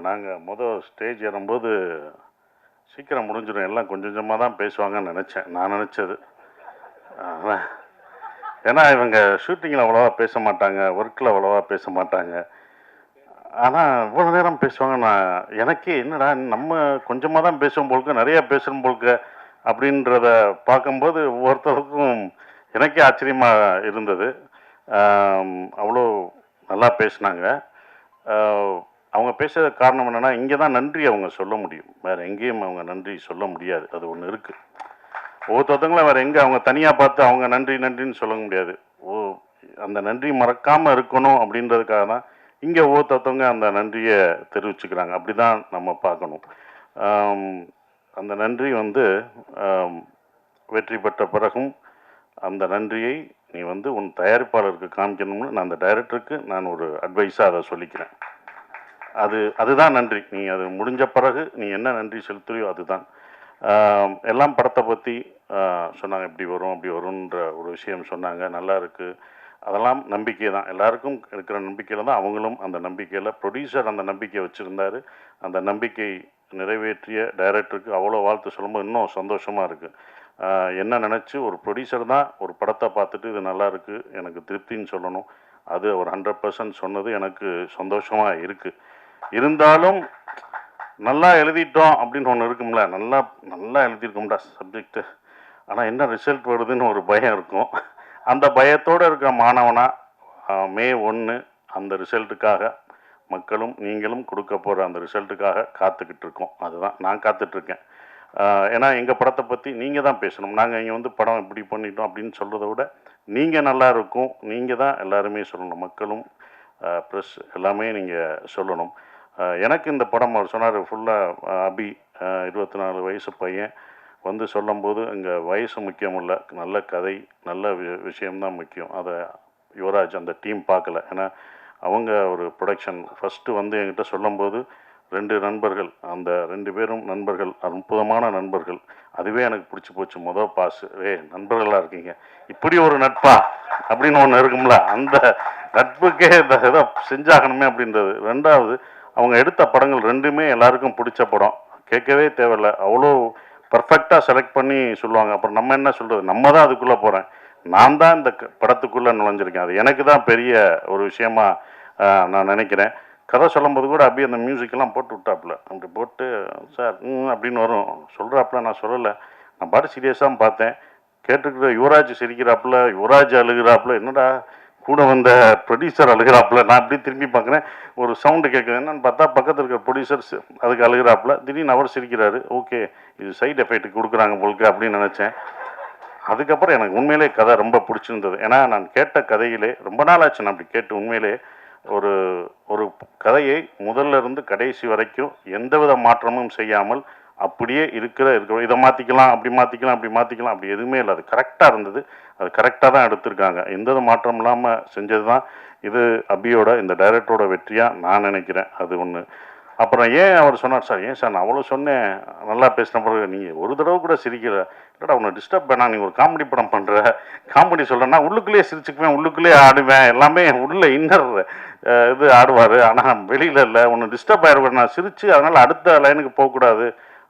நாங்கள் ஸ்டேஜ் ஏறும்போது சீக்கிரம் முடிஞ்சிடும், எல்லாம் கொஞ்சம் கொஞ்சமாக தான் பேசுவாங்கன்னு நினச்சேன். நான் நினச்சது. ஏன்னா இவங்க ஷூட்டிங்கில் அவ்வளோவா பேச மாட்டாங்க, ஒர்க்கில் அவ்வளோவா பேச மாட்டாங்க. ஆனால் இவ்வளோ நேரம் பேசுவாங்க. எனக்கே என்னடா நம்ம கொஞ்சமாக தான் பேசுவோம் போல்க்க, நிறையா பேசுகிறோம் போல்க்க அப்படின்றத பார்க்கும்போது ஒவ்வொருத்தருக்கும் எனக்கே ஆச்சரியமாக இருந்தது. அவ்வளோ நல்லா பேசினாங்க. அவங்க பேசுகிற காரணம் என்னென்னா, இங்கே தான் நன்றி அவங்க சொல்ல முடியும், வேறு எங்கேயும் அவங்க நன்றி சொல்ல முடியாது. அது ஒன்று இருக்குது. ஒவ்வொருத்தவங்களும் வேறு எங்கே அவங்க தனியாக பார்த்து அவங்க நன்றி நன்றின்னு சொல்ல முடியாது. அந்த நன்றி மறக்காமல் இருக்கணும் அப்படின்றதுக்காக தான் இங்கே ஒவ்வொருத்தவங்க அந்த நன்றியை தெரிவிச்சுக்கிறாங்க. அப்படி தான் நம்ம பார்க்கணும். அந்த நன்றி வெற்றி பெற்ற பிறகும் அந்த நன்றியை நீ உன் தயாரிப்பாளருக்கு காமிக்கணும்னு நான் அந்த டைரக்டருக்கு நான் ஒரு அட்வைஸாக அதை சொல்லிக்கிறேன். அதுதான் நன்றி. நீ அது முடிஞ்ச பிறகு நீ என்ன நன்றி செலுத்துறியோ அதுதான். எல்லாம் படத்தை பற்றி சொன்னாங்க, இப்படி வரும் அப்படி வரும்ன்ற ஒரு விஷயம் சொன்னாங்க. நல்லா இருக்குது. அதெல்லாம் நம்பிக்கை தான், எல்லாருக்கும் இருக்கிற நம்பிக்கையில் தான் அவங்களும் அந்த நம்பிக்கையில், ப்ரொடியூசர் அந்த நம்பிக்கை வச்சுருந்தார். அந்த நம்பிக்கை நிறைவேற்றிய டைரக்டருக்கு அவ்வளோ வாழ்த்து சொல்லும்போது இன்னும் சந்தோஷமாக இருக்குது. என்ன நினச்சி ஒரு ப்ரொடியூசர் தான் ஒரு படத்தை பார்த்துட்டு இது நல்லா இருக்குது எனக்கு திருப்தின்னு சொல்லணும். அது ஒரு 100% சொன்னது எனக்கு சந்தோஷமாக இருக்குது. இருந்தாலும் நல்லா எழுதிட்டோம் அப்படின்னு ஒன்று இருக்கும்ல, நல்லா எழுதியிருக்கோம்டா சப்ஜெக்டு, ஆனால் என்ன ரிசல்ட் வருதுன்னு ஒரு பயம் இருக்கும். அந்த பயத்தோடு இருக்கிற மாணவனாக மே 1 அந்த ரிசல்ட்டுக்காக மக்களும் நீங்களும் கொடுக்க போகிற அந்த ரிசல்ட்டுக்காக காத்துக்கிட்டு இருக்கோம். அதுதான் நான் காத்துட்ருக்கேன். ஏன்னா எங்கள் படத்தை பற்றி நீங்கள் தான் பேசணும். நாங்கள் இங்கே படம் இப்படி பண்ணிட்டோம் அப்படின்னு சொல்கிறத விட நீங்கள் நல்லா இருக்கும், நீங்கள் தான் எல்லாருமே சொல்லணும். மக்களும் ப்ரெஸ் எல்லாமே நீங்கள் சொல்லணும். எனக்கு இந்த படம் அவர் சொன்னார் ஃபுல்லாக அபி 24 வயசு பையன் சொல்லும்போது இங்கே வயசு முக்கியம் இல்லை, நல்ல கதை நல்ல விஷயம்தான் முக்கியம். அதை யுவராஜ் அந்த டீம் பார்க்கல. ஏன்னா அவங்க ஒரு ப்ரொடக்ஷன் ஃபஸ்ட்டு என்கிட்ட சொல்லும்போது 2 நண்பர்கள், அந்த 2 பேரும் நண்பர்கள், அற்புதமான நண்பர்கள். அதுவே எனக்கு பிடிச்சி போச்சு. பாஸ் நண்பர்களாக இருக்கீங்க, இப்படி ஒரு நட்பா அப்படின்னு ஒன்று இருக்கும்ல, அந்த நட்புக்கே இதை செஞ்சாகணுமே அப்படின்றது. 2வது அவங்க எடுத்த படங்கள் 2மே எல்லாருக்கும் பிடிச்ச படம், கேட்கவே தேவையில்லை, அவ்வளோ பர்ஃபெக்டாக செலக்ட் பண்ணி சொல்லுவாங்க. அப்புறம் நம்ம என்ன சொல்கிறது, நம்ம தான் அதுக்குள்ளே போகிறேன், நான் தான் இந்த படத்துக்குள்ளே நுழைஞ்சிருக்கேன். அது எனக்கு தான் பெரிய ஒரு விஷயமா நான் நினைக்கிறேன். கதை சொல்லும்போது கூட அப்படியே அந்த மியூசிக்கெல்லாம் போட்டு விட்டாப்புல, அப்படி போட்டு சார் அப்படின்னு வரும் சொல்கிறாப்புல. நான் சொல்லலை, நான் பாட்டு சீரியஸாக பார்த்தேன். கேட்டுக்கிற யுவராஜ் சிரிக்கிறாப்புல, யுவராஜ் அழுகிறாப்புல, என்னடா கூட வந்த ப்ரொடியூசர் அழுகிறாப்புல. நான் அப்படி திரும்பி பார்க்குறேன், ஒரு சவுண்டு கேட்குது. என்னன்னு பார்த்தா பக்கத்தில் இருக்கிற ப்ரொடியூசர் அதுக்கு அழுகிறாப்புல. திடீர்னு அவர் சிரிக்கிறாரு. ஓகே, இது சைடு எஃபெக்ட் கொடுக்குறாங்க போலுக்கு அப்படின்னு நினச்சேன். அதுக்கப்புறம் எனக்கு உண்மையிலே கதை ரொம்ப பிடிச்சிருந்தது. ஏன்னா நான் கேட்ட கதையிலே ரொம்ப நாள் ஆச்சு நான் அப்படி கேட்டு. உண்மையிலே ஒரு ஒரு கதையை முதல்ல இருந்து கடைசி வரைக்கும் எந்தவித மாற்றமும் செய்யாமல் அப்படியே இருக்கிற இதை மாற்றிக்கலாம் அப்படி மாற்றிக்கலாம் அப்படி எதுவுமே இல்லை. அது கரெக்டாக இருந்தது, அது கரெக்டாக தான் எடுத்திருக்காங்க. எந்த மாற்றம் இல்லாமல் செஞ்சது தான் இது அபியோட இந்த டைரக்டரோட வெற்றியாக நான் நினைக்கிறேன். அது ஒன்று. அப்புறம் ஏன் அவர் சொன்னார், சார் ஏன் சார் நான் அவ்வளோ சொன்னேன் நல்லா பேசின பிறகு நீங்கள் ஒரு தடவை கூட சிரிக்கல, இல்லைடா உன்னை டிஸ்டர்ப் பண்ணா, நீங்கள் ஒரு காமெடி படம் பண்ணுற, காமெடி சொல்கிறேன்னா உள்ளுக்குள்ளேயே சிரிச்சுக்குவேன், உள்ளுக்குள்ளேயே ஆடுவேன், எல்லாமே உள்ள இன்னர் இது ஆடுவார், ஆனால் வெளியில் இல்லை, உன்னை டிஸ்டர்ப் ஆகிடுவேன், நான் சிரித்து அதனால் அடுத்த லைனுக்கு போகக்கூடாது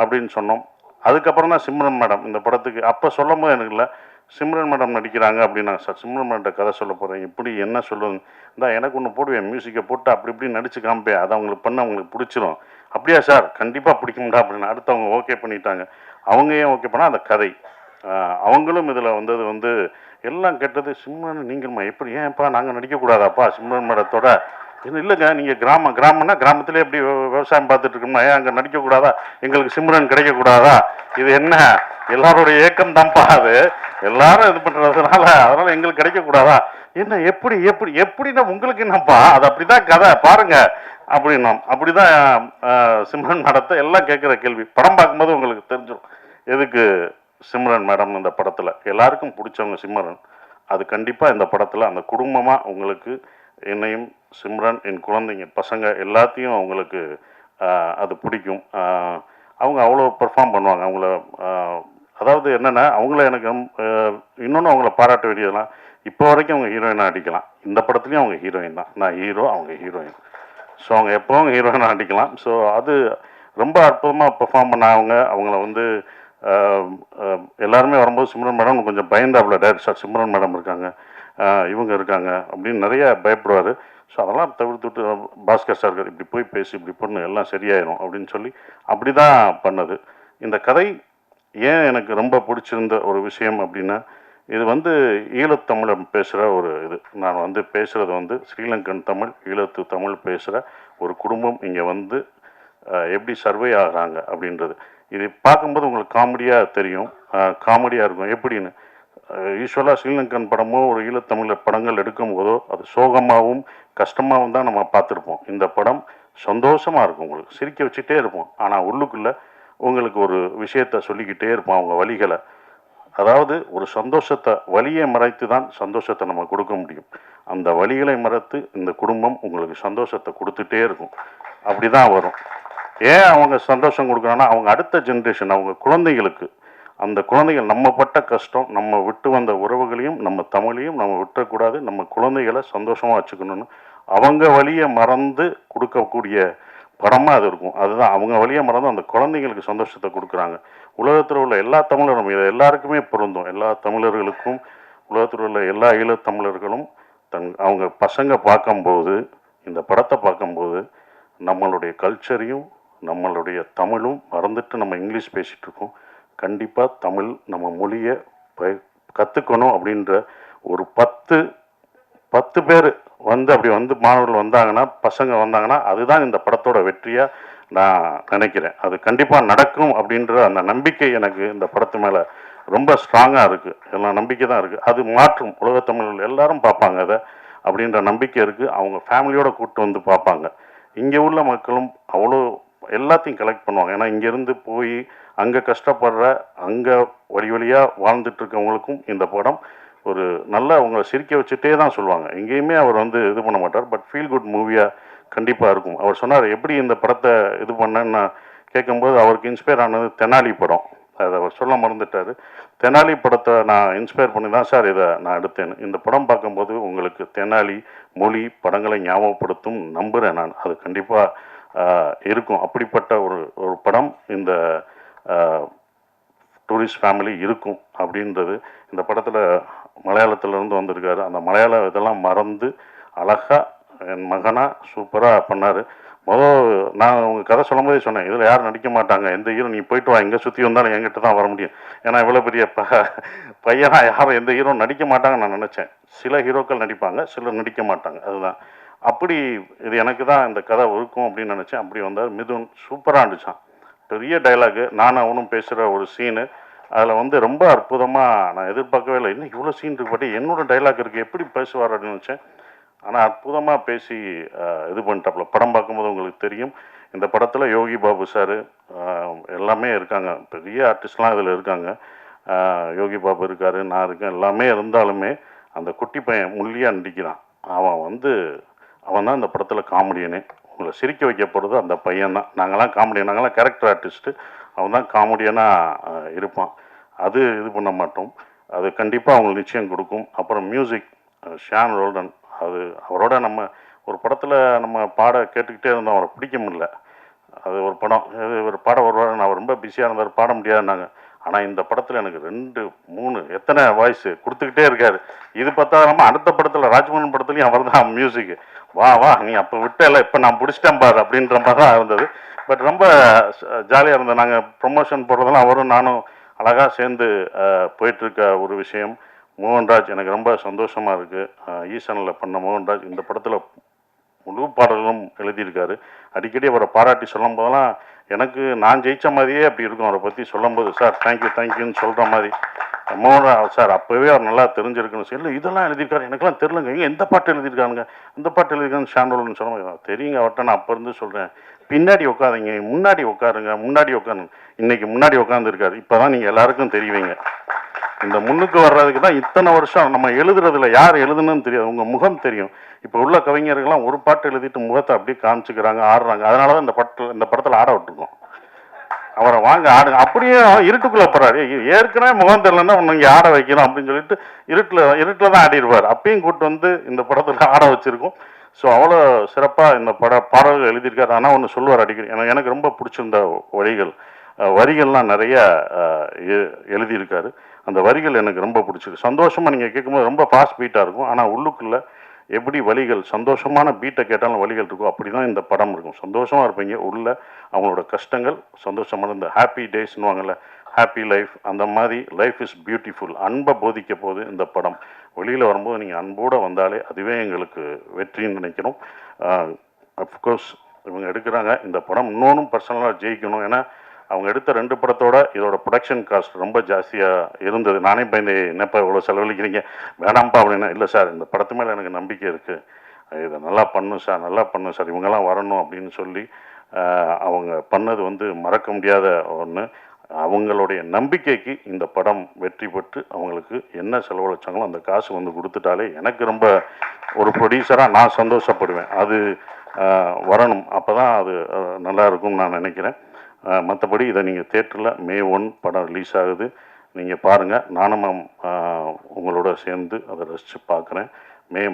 அப்படின்னு சொன்னோம். அதுக்கப்புறம் தான் சிம்ரன் மேடம் இந்த படத்துக்கு அப்போ சொல்லும் போது எனக்கு இல்லை, சிம்ரன் மேடம் நடிக்கிறாங்க அப்படின்னா, சார் சிம்ரன் மேடம் கதை சொல்ல போகிறேன், இப்படி என்ன சொல்லுங்க, இதான் எனக்கு ஒன்று போடுவேன், மியூசிக்கை போட்டு அப்படி இப்படி நடிச்சு காமிப்பேன், அதை அவங்களுக்கு பண்ண அவங்களுக்கு பிடிச்சிரும். அப்படியா சார், கண்டிப்பாக பிடிக்கும்டா அப்படின்னு அடுத்தவங்க ஓகே பண்ணிட்டாங்க. அவங்க ஏன் ஓகே பண்ணால் அந்த கதை அவங்களும் இதில் வந்தது எல்லாம் கேட்டது. சிம்ரன் நீங்கள்மா எப்படி ஏன்ப்பா நாங்கள் நடிக்கக்கூடாதாப்பா சிம்ரன் மேடத்தோட? இல்லைங்க, நீங்கள் கிராமம்னா கிராமத்திலே எப்படி விவசாயம் பார்த்துட்டு இருக்கோம்னா ஏன் அங்கே நடிக்கக்கூடாதா, எங்களுக்கு சிம்ரன் கிடைக்கக்கூடாதா? இது என்ன எல்லாருடைய ஏக்கம் தான்ப்பா, அது எல்லாரும் இது பண்ணுறதுனால அதனால் எங்களுக்கு கிடைக்கக்கூடாதா? என்ன எப்படி எப்படி எப்படின்னா உங்களுக்கு என்னப்பா, அது அப்படிதான் கதை பாருங்க அப்படின்னா. அப்படிதான் சிம்ரன் மேடத்தை எல்லாம் கேட்குற கேள்வி. படம் பார்க்கும்போது உங்களுக்கு தெரிஞ்சிடும் எதுக்கு சிம்ரன் மேடம் இந்த படத்தில் எல்லாருக்கும் பிடிச்சவங்க சிம்ரன். அது கண்டிப்பாக இந்த படத்தில் அந்த குடும்பமாக உங்களுக்கு என்னையும் சிம்ரன் என் குழந்தைங்க பசங்க எல்லாத்தையும் அவங்களுக்கு அது பிடிக்கும். அவங்க அவ்வளோ பெர்ஃபார்ம் பண்ணுவாங்க. அவங்கள அதாவது என்னென்னா அவங்கள எனக்கு இன்னொன்று அவங்கள பாராட்ட வேண்டியதெல்லாம், இப்போ வரைக்கும் அவங்க ஹீரோயினாக அடிக்கலாம், இந்த படத்துலையும் அவங்க ஹீரோயின் தான், நான் ஹீரோ அவங்க ஹீரோயின். ஸோ அவங்க எப்போவும் ஹீரோயினாக நடிக்கலாம். ஸோ அது ரொம்ப அற்புதமாக பெர்ஃபார்ம் பண்ணாங்க. அவங்கள வந்து எல்லாருமே வரும்போது சிம்ரன் மேடம் கொஞ்சம் பயந்தாப்புல, டேரக்டர் சார் சிம்ரன் மேடம் இருக்காங்க, இவங்க இருக்காங்க அப்படின்னு நிறைய பயப்படுவார். ஸோ அதெல்லாம் தவிர்த்துட்டு பாஸ்கர் சார் இப்படி போய் பேசி இப்படி பண்ணு எல்லாம் சரியாயிடும் அப்படின்னு சொல்லி அப்படி தான் பண்ணது. இந்த கதை ஏன் எனக்கு ரொம்ப பிடிச்சிருந்த ஒரு விஷயம் அப்படின்னா, இது வந்து ஈழத்தமிழ் பேசுகிற ஒரு இது. நான் வந்து பேசுகிறது வந்து ஸ்ரீலங்கன் தமிழ், ஈழத்து தமிழ் பேசுகிற ஒரு குடும்பம் இங்கே வந்து எப்படி சர்வே ஆகிறாங்க அப்படின்றது. இது பார்க்கும்போது உங்களுக்கு காமெடியாக தெரியும், காமெடியாக இருக்கும். எப்படின்னு யூஸ்வலாக ஸ்ரீலங்கன் படமோ ஒரு ஈழத்தமிழ் படங்கள் எடுக்கும் போதோ அது சோகமாகவும் கஷ்டமாகவும் தான் நம்ம பார்த்துருப்போம். இந்த படம் சந்தோஷமாக இருக்கும், உங்களுக்கு சிரிக்க வச்சுட்டே இருப்போம். ஆனால் உள்ளுக்குள்ளே உங்களுக்கு ஒரு விஷயத்தை சொல்லிக்கிட்டே இருப்போம், அவங்க வலிகளை. அதாவது ஒரு சந்தோஷத்தை, வலியை மறைத்து தான் சந்தோஷத்தை நம்ம கொடுக்க முடியும். அந்த வலிகளை மறைத்து இந்த குடும்பம் உங்களுக்கு சந்தோஷத்தை கொடுத்துட்டே இருக்கும். அப்படி தான் வரும். ஏன் அவங்க சந்தோஷம் கொடுக்குறாங்கன்னா, அவங்க அடுத்த ஜென்ரேஷன், அவங்க குழந்தைகளுக்கு, அந்த குழந்தைகள் நம்ம பட்ட கஷ்டம், நம்ம விட்டு வந்த உறவுகளையும் நம்ம தமிழையும் நம்ம விட்டுறக்கூடாது, நம்ம குழந்தைகளை சந்தோஷமாக வச்சுக்கணும்னு அவங்க வழியை மறந்து கொடுக்கக்கூடிய படமாக அது இருக்கும். அதுதான் அவங்க வழியை மறந்து அந்த குழந்தைங்களுக்கு சந்தோஷத்தை கொடுக்குறாங்க. உலகத்தில் உள்ள எல்லா தமிழரும், இது எல்லாருக்குமே பொருந்தும். எல்லா தமிழர்களுக்கும், உலகத்தில் உள்ள எல்லா ஈழத்தமிழர்களும் அவங்க பசங்க பார்க்கும்போது, இந்த படத்தை பார்க்கும்போது நம்மளுடைய கல்ச்சரையும் நம்மளுடைய தமிழும் மறந்துட்டு நம்ம இங்கிலீஷ் பேசிகிட்டு இருக்கோம். கண்டிப்பாக தமிழ் நம்ம மொழியை கற்றுக்கணும் அப்படின்ற ஒரு 10 பேர் வந்து அப்படி வந்து மாணவர்கள் வந்தாங்கன்னா, பசங்க வந்தாங்கன்னா, அதுதான் இந்த படத்தோட வெற்றியாக நான் நினைக்கிறேன். அது கண்டிப்பாக நடக்கும் அப்படின்ற அந்த நம்பிக்கை எனக்கு இந்த படத்து மேலே ரொம்ப ஸ்ட்ராங்காக இருக்குது. எல்லாம் நம்பிக்கை தான் இருக்குது. அது மாற்றும், உலகத்தமிழர்கள் எல்லாரும் பார்ப்பாங்க அதை அப்படின்ற நம்பிக்கை இருக்குது. அவங்க ஃபேமிலியோடு கூப்பிட்டு வந்து பார்ப்பாங்க. இங்கே உள்ள மக்களும் அவ்வளோ எல்லாத்தையும் கலெக்ட் பண்ணுவாங்க. ஏன்னா இங்கேருந்து போய் அங்கே கஷ்டப்படுற, அங்கே வழியாக வாழ்ந்துட்டு இருக்கவங்களுக்கும் இந்த படம் ஒரு நல்ல அவங்களை சிரிக்க வச்சுட்டே தான் சொல்லுவாங்க. எங்கேயுமே அவர் வந்து இது பண்ண மாட்டார். பட் ஃபீல் குட் மூவியாக கண்டிப்பாக இருக்கும். அவர் சொன்னார், எப்படி இந்த படத்தை இது பண்ணேன்னு நான் கேட்கும்போது அவருக்கு இன்ஸ்பயர் ஆனது தெனாலி படம். அதை அவர் சொல்ல மறந்துட்டார். தெனாலி படத்தை நான் இன்ஸ்பயர் பண்ணி தான் சார் இதை நான் எடுத்தேன். இந்த படம் பார்க்கும்போது உங்களுக்கு தெனாலி மொழி படங்களை ஞாபகப்படுத்தும் நம்புகிறேன் நான். அது கண்டிப்பாக இருக்கும். அப்படிப்பட்ட ஒரு படம் இந்த டூரிஸ்ட் ஃபேமிலி இருக்கும் அப்படின்றது. இந்த படத்தில் மலையாளத்திலேருந்து வந்திருக்காரு. அந்த மலையாள இதெல்லாம் மறந்து அழகாக என் மகனாக சூப்பராக பண்ணார். நான் உங்கள் கதை சொல்லும் போதே சொன்னேன், இதில் யாரும் நடிக்க மாட்டாங்க, எந்த ஹீரோ நீ போயிட்டு வா, எங்கே சுற்றி வந்தாலும் என்கிட்ட தான் வர முடியும். ஏன்னா இவ்வளோ பெரிய பையனாக யாரும் எந்த ஹீரோ நடிக்க மாட்டாங்கன்னு நான் நினச்சேன். சில ஹீரோக்கள் நடிப்பாங்க, சிலர் நடிக்க மாட்டாங்க. அதுதான் அப்படி. இது எனக்கு தான் இந்த கதை இருக்கும் அப்படின்னு நினச்சேன். அப்படி வந்தார். மிதுன் சூப்பராக இருந்துச்சான். பெரிய டைலாகு, நானும் அவனும் பேசுகிற ஒரு சீனு. அதில் வந்து ரொம்ப அற்புதமாக, நான் எதிர்பார்க்கவே இல்லை, இன்னும் இவ்வளோ சீன் இருக்கு, பட் என்னோட டைலாக் இருக்குது, எப்படி பேசுவார் அப்படின்னு நினச்சேன். ஆனால் அற்புதமாக பேசி இது பண்ணிட்டாப்புல. படம் பார்க்கும்போது உங்களுக்கு தெரியும். இந்த படத்தில் யோகி பாபு சார் எல்லாமே இருக்காங்க, பெரிய ஆர்டிஸ்ட்லாம் இதில் இருக்காங்க. யோகி பாபு இருக்கார், நான் இருக்கேன். எல்லாமே இருந்தாலுமே அந்த குட்டி பையன் முள்ளியாக நடிக்கிறான். அவன் தான் இந்த படத்தில் காமெடியனே. உங்களை சிரிக்க வைக்க போகிறது அந்த பையன் தான். நாங்களாம் காமெடியன், நாங்களாம் கேரக்டர் ஆர்டிஸ்ட்டு. அவன் தான் காமெடியனாக இருப்பான். அது இது பண்ண மாட்டோம். அது கண்டிப்பாக அவங்களுக்கு நிச்சயம் கொடுக்கும். அப்புறம் மியூசிக் ஷான் ரோல்டன், அது அவரோட நம்ம ஒரு படத்தில் நம்ம பாட கேட்டுக்கிட்டே இருந்தோம், அவரை பிடிக்க முடியல. அது ஒரு படம், ஒரு பாட வருவார், நான் ரொம்ப பிஸியாக இருந்தார், பாட முடியாதுன்னாங்க. ஆனால் இந்த படத்தில் எனக்கு 2, 3 எத்தனை வாய்ஸ் கொடுத்துக்கிட்டே இருக்காரு. இது பார்த்தாலும் அடுத்த படத்தில் ராஜ்மோகன் படத்துலையும் அவர் தான் மியூசிக்கு. வா நீ அப்போ விட்டல, இப்போ நான் பிடிச்சிட்டேன் பாரு அப்படின்ற மாதிரி தான் இருந்தது. பட் ரொம்ப ஜாலியாக இருந்தது. நாங்கள் ப்ரொமோஷன் போடுறதெல்லாம் அவரும் நானும் அழகாக சேர்ந்து போயிட்டுருக்க ஒரு விஷயம். மோகன்ராஜ் எனக்கு ரொம்ப சந்தோஷமாக இருக்குது. ஈசனில் பண்ண மோகன்ராஜ் இந்த படத்தில் முழு பாடல்களும் எழுதியிருக்காரு. அடிக்கடி அவரை பாராட்டி சொல்லும் போதெல்லாம் எனக்கு நான் ஜெயித்த மாதிரியே அப்படி இருக்கும். அவரை பற்றி சொல்லும்போது, சார் தேங்க்யூன்னு சொல்கிற மாதிரி. மோகன்ராஜ் சார் அப்போவே அவர் நல்லா தெரிஞ்சிருக்குன்னு சொல்லி, இல்லை இதெல்லாம் எழுதியிருக்காரு, எனக்கெல்லாம் தெரிலங்க, இங்கே எந்த பாட்டு எழுதியிருக்காங்க, இந்த பாட்டு எழுதியிருக்கான்னு ஷாண்டோல்னு சொல்லுவாங்க. தெரியுங்க அவர்கிட்ட, நான் அப்போ இருந்து சொல்கிறேன், பின்னாடி உட்காருங்க, முன்னாடி உட்காருங்க, முன்னாடி உட்காருங்க. இன்றைக்கி முன்னாடி உட்காந்துருக்காரு. இப்போ தான் நீங்கள் எல்லாருக்கும் தெரியுவீங்க. இந்த முன்னுக்கு வர்றதுக்கு தான் இத்தனை வருஷம் நம்ம எழுதுறதுல யார் எழுதுன்னு தெரியாது, உங்கள் முகம் தெரியும். இப்போ உள்ள கவிஞர்கள்லாம் ஒரு பாட்டு எழுதிட்டு முகத்தை அப்படியே காமிச்சுக்கிறாங்க, ஆடுறாங்க. அதனால தான் இந்த படத்தில் ஆட விட்டுருக்கோம். அவரை வாங்க ஆடுங்க, அப்படியே இருட்டுக்குள்ளே போகிறாரு. ஏற்கனவே முகம் தெரியலன்னா ஒன்று இங்கே ஆட வைக்கணும் அப்படின்னு சொல்லிட்டு இருட்டில் தான் ஆடிடுவார். அப்பயும் கூப்பிட்டு வந்து இந்த படத்தில் ஆட வச்சுருக்கோம். ஸோ அவ்வளோ சிறப்பாக இந்த பாடல்கள் எழுதியிருக்காரு. ஆனால் ஒன்று சொல்லுவார் அடிக்கடி, எனக்கு ரொம்ப பிடிச்சிருந்த வரிகள், வரிகள்லாம் நிறைய எழுதியிருக்காரு. அந்த வரிகள் எனக்கு ரொம்ப பிடிச்சிருக்கு. சந்தோஷமாக நீங்கள் கேட்கும்போது ரொம்ப ஃபாஸ்ட் பீட்டாக இருக்கும். ஆனால் உள்ளுக்குள்ளே எப்படி வலிகள், சந்தோஷமான பீட்டை கேட்டாலும் வலிகள் இருக்கும், அப்படி தான் இந்த படம் இருக்கும். சந்தோஷமாக இருப்பீங்க, உள்ள அவங்களோட கஷ்டங்கள், சந்தோஷமான இந்த ஹாப்பி டேஸ்னுவாங்கள்ல, ஹாப்பி லைஃப், அந்த மாதிரி லைஃப் இஸ் பியூட்டிஃபுல், அன்பை போதிக்க போது இந்த படம். வெளியில் வரும்போது நீங்கள் அன்போடு வந்தாலே அதுவே எங்களுக்கு வெற்றின்னு நினைக்கிறோம். அஃப்கோர்ஸ் இவங்க எடுக்கிறாங்க இந்த படம், இன்னொன்றும் பர்சனலாக ஜெயிக்கணும். ஏன்னா அவங்க எடுத்த 2 படத்தோட இதோட ப்ரொடக்ஷன் காஸ்ட் ரொம்ப ஜாஸ்தியாக இருந்தது. நானே பயந்து, என்னப்பா இவ்வளோ செலவழிக்கிறீங்க, வேணாம்ப்பா அப்படின்னா, இல்லை சார் இந்த படத்து மேலே எனக்கு நம்பிக்கை இருக்குது, இதை நல்லா பண்ணும் சார், நல்லா பண்ணும் சார், இவங்கெல்லாம் வரணும் அப்படின்னு சொல்லி அவங்க பண்ணது வந்து மறக்க முடியாத ஒன்று. அவங்களுடைய நம்பிக்கைக்கு இந்த படம் வெற்றி பெற்று அவங்களுக்கு என்ன செலவழிச்சாங்களோ அந்த காசு வந்து கொடுத்துட்டாலே எனக்கு ரொம்ப, ஒரு ப்ரொடியூசராக நான் சந்தோஷப்படுவேன். அது வரணும், அப்போ தான் அது நல்லா இருக்கும்னு நான் நினைக்கிறேன். மற்றபடி இதை நீங்கள் தேட்டரில் May 1 படம் ரிலீஸ் ஆகுது, நீங்கள் பாருங்கள். நானும் உங்களோட சேர்ந்து அதை ரசித்து பார்க்குறேன்.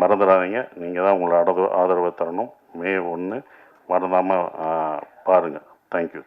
மறந்துடாதீங்க, நீங்கள் தான் உங்களோட ஆதரவை தரணும். May 1 மறந்தாமல் பாருங்கள். தேங்க்யூ.